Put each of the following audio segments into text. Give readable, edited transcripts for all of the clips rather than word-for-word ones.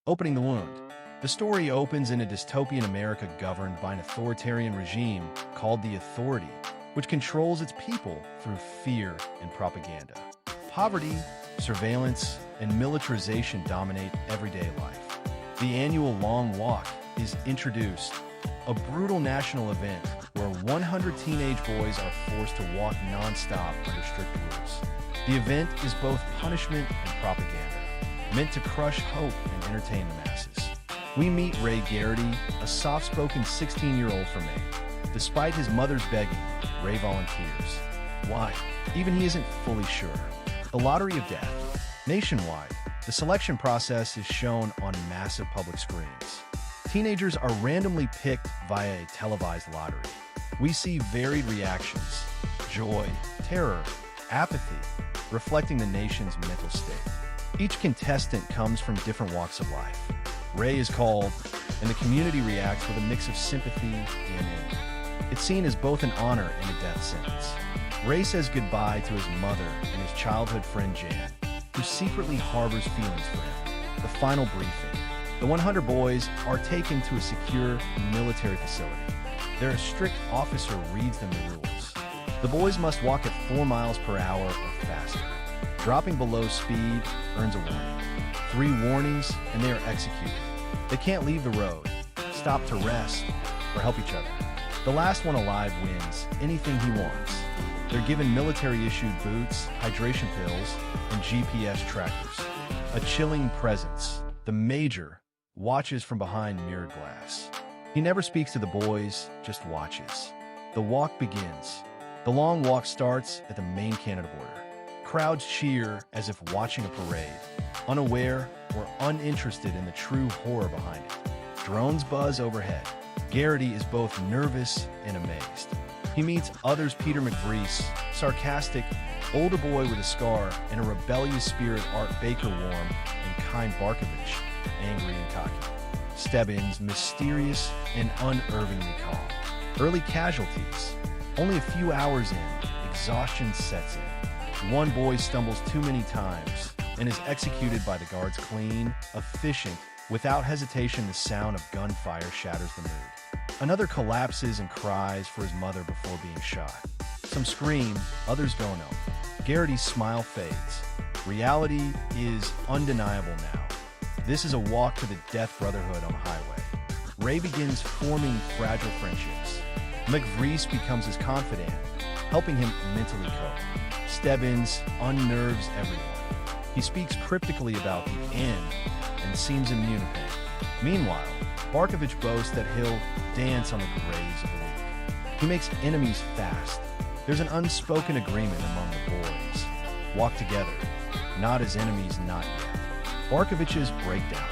Opening the wound. The story opens in a dystopian America governed by an authoritarian regime called the Authority, which controls its people through fear and propaganda. Poverty, surveillance, and militarization dominate everyday life. The annual Long Walk is introduced, a brutal national event where 100 teenage boys are forced to walk non-stop under strict rules. The event is both punishment and propaganda, meant to crush hope and entertain the masses. We meet Ray Garrity, a soft-spoken 16-year-old from Maine. Despite his mother's begging, Ray volunteers. Why? Even he isn't fully sure. The Lottery of Death. Nationwide, the selection process is shown on massive public screens. Teenagers are randomly picked via a televised lottery. We see varied reactions: joy, terror, apathy, reflecting the nation's mental state. Each contestant comes from different walks of life. Ray is called, and the community reacts with a mix of sympathy and anger. It's seen as both an honor and a death sentence. Ray says goodbye to his mother and his childhood friend Jan, who secretly harbors feelings for him. The final briefing. The 100 boys are taken to a secure military facility. Their strict officer reads them the rules. The boys must walk at 4 miles per hour or faster. Dropping below speed earns a warning. 3 warnings, and they are executed. They can't leave the road, stop to rest, or help each other. The last one alive wins anything he wants. They're given military-issued boots, hydration pills, and GPS trackers. A chilling presence. The Major watches from behind mirrored glass. He never speaks to the boys, just watches. The walk begins. The long walk starts at the main Canada border. Crowds cheer as if watching a parade, unaware or uninterested in the true horror behind it. Drones buzz overhead. Garrity is both nervous and amazed. He meets others: Peter McVreese, sarcastic, older boy with a scar, and a rebellious spirit, Art Baker, warm and kind Barkovich, angry and cocky. Stebbins, mysterious and unnervingly calm. Early casualties. Only a few hours in, exhaustion sets in. One boy stumbles too many times and is executed by the guards. Clean, efficient, without hesitation. The sound of gunfire shatters the mood. Another collapses and cries for his mother before being shot. Some scream, others go numb. Garrity's smile fades. Reality is undeniable now. This is a walk to the death brotherhood on the highway. Ray begins forming fragile friendships. McVreese becomes his confidant, helping him mentally cope. Stebbins unnerves everyone. He speaks cryptically about the end and seems immune to pain. Meanwhile, Barkovich boasts that he'll dance on the graves of the weak. He makes enemies fast. There's an unspoken agreement among the boys. Walk together, not as enemies, not yet. Barkovich's breakdown.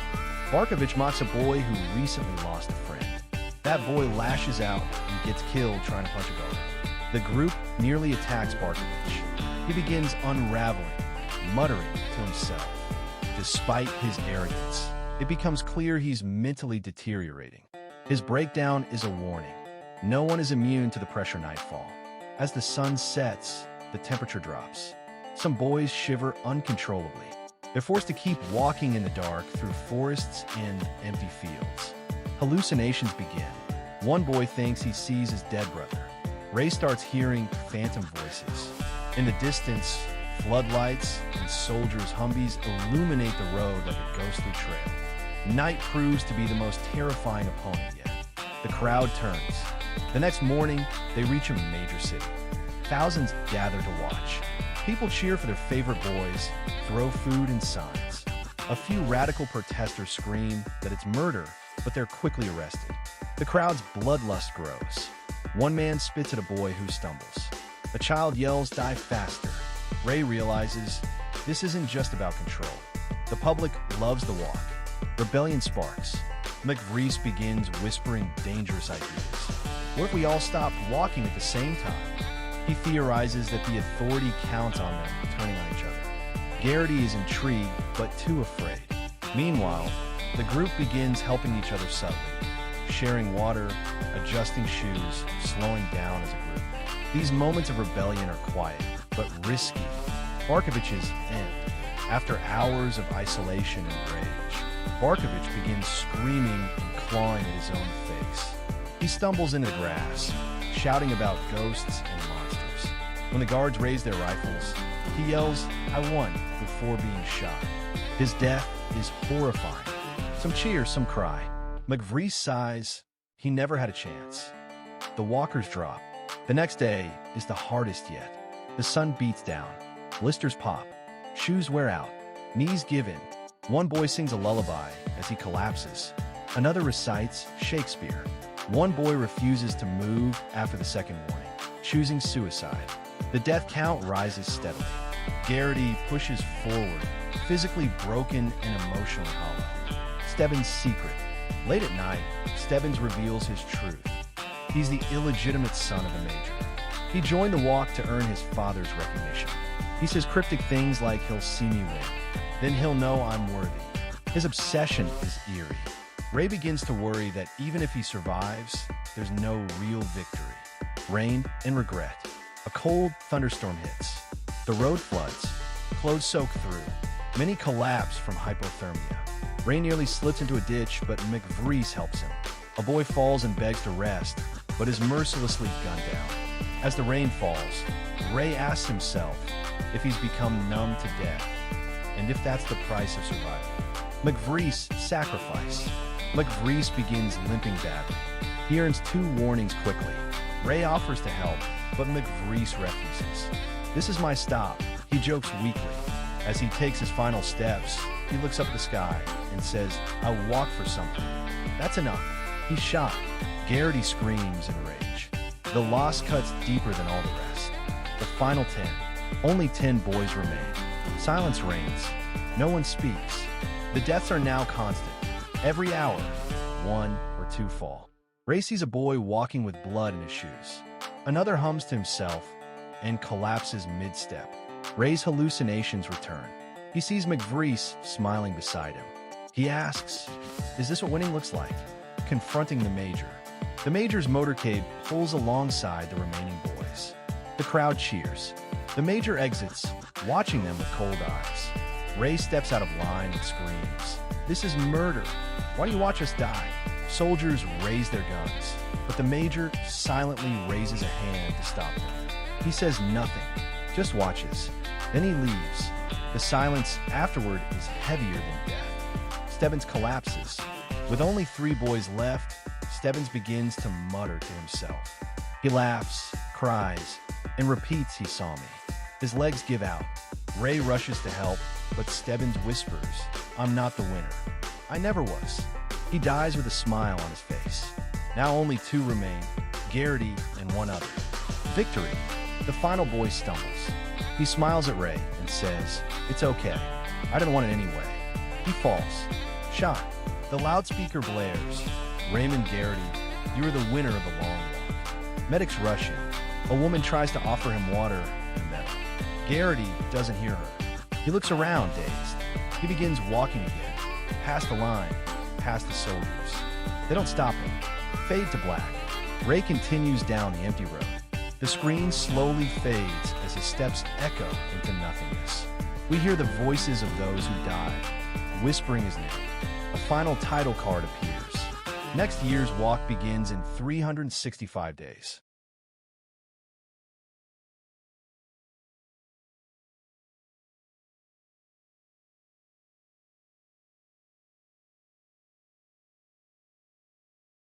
Barkovich mocks a boy who recently lost a friend. That boy lashes out and gets killed trying to punch a guard. The group nearly attacks Barkovich. He begins unraveling, muttering to himself. Despite his arrogance, it becomes clear he's mentally deteriorating. His breakdown is a warning. No one is immune to the pressure nightfall. As the sun sets, the temperature drops. Some boys shiver uncontrollably. They're forced to keep walking in the dark through forests and empty fields. Hallucinations begin. One boy thinks he sees his dead brother. Ray starts hearing phantom voices. In the distance, floodlights and soldiers' Humvees illuminate the road like a ghostly trail. Night proves to be the most terrifying opponent yet. The crowd turns. The next morning, they reach a major city. Thousands gather to watch. People cheer for their favorite boys, throw food and signs. A few radical protesters scream that it's murder, but they're quickly arrested. The crowd's bloodlust grows. One man spits at a boy who stumbles. A child yells, "Die faster." Ray realizes this isn't just about control. The public loves the walk. Rebellion sparks. McVreese begins whispering dangerous ideas. What if we all stopped walking at the same time? He theorizes that the Authority counts on them turning on each other. Garrity is intrigued, but too afraid. Meanwhile, the group begins helping each other subtly, sharing water, adjusting shoes, slowing down as a group. These moments of rebellion are quiet, but risky. Barkovich's end. After hours of isolation and rage, Barkovich begins screaming and clawing at his own face. He stumbles into the grass, shouting about ghosts and monsters. When the guards raise their rifles, he yells, "I won," before being shot. His death is horrifying. Some cheer, some cry. McVrees sighs. He never had a chance. The walkers drop. The next day is the hardest yet. The sun beats down. Blisters pop. Shoes wear out. Knees give in. One boy sings a lullaby as he collapses. Another recites Shakespeare. One boy refuses to move after the second warning, choosing suicide. The death count rises steadily. Garrity pushes forward, physically broken and emotionally hollow. Stebbins' secret. Late at night, Stebbins reveals his truth. He's the illegitimate son of a major. He joined the walk to earn his father's recognition. He says cryptic things like, "He'll see me win. Then he'll know I'm worthy." His obsession is eerie. Ray begins to worry that even if he survives, there's no real victory. Rain and regret. A cold thunderstorm hits. The road floods. Clothes soak through. Many collapse from hypothermia. Ray nearly slips into a ditch, but McVrees helps him. A boy falls and begs to rest, but is mercilessly gunned down. As the rain falls, Ray asks himself if he's become numb to death, and if that's the price of survival. McVrees' sacrifice. McVrees begins limping badly. He earns 2 warnings quickly. Ray offers to help, but McVrees refuses. "This is my stop," he jokes weakly. As he takes his final steps, he looks up at the sky and says, "I walk for something." That's enough. He's shot. Garrity screams in rage. The loss cuts deeper than all the rest. The final 10. Only 10 boys remain. Silence reigns. No one speaks. The deaths are now constant. Every hour, 1 or 2 fall. Ray sees a boy walking with blood in his shoes. Another hums to himself and collapses mid-step. Ray's hallucinations return. He sees McVrees smiling beside him. He asks, "Is this what winning looks like?" Confronting the Major. The Major's motorcade pulls alongside the remaining boys. The crowd cheers. The Major exits, watching them with cold eyes. Ray steps out of line and screams, "This is murder. Why do you watch us die?" Soldiers raise their guns, but the Major silently raises a hand to stop them. He says nothing, just watches. Then he leaves. The silence afterward is heavier than death. Stebbins collapses. With only 3 boys left, Stebbins begins to mutter to himself. He laughs, cries, and repeats, "He saw me." His legs give out. Ray rushes to help, but Stebbins whispers, "I'm not the winner. I never was." He dies with a smile on his face. Now only 2 remain, Garrity and 1 other. Victory. The final boy stumbles. He smiles at Ray and says, "It's okay. I didn't want it anyway." He falls. Shot. The loudspeaker blares. "Raymond Garrity, you are the winner of the long walk." Medics rush in. A woman tries to offer him water and medal. Garrity doesn't hear her. He looks around, dazed. He begins walking again, past the line, past the soldiers. They don't stop him. Fade to black. Ray continues down the empty road. The screen slowly fades as his steps echo into nothingness. We hear the voices of those who died, whispering his name. A final title card appears. Next year's walk begins in 365 days.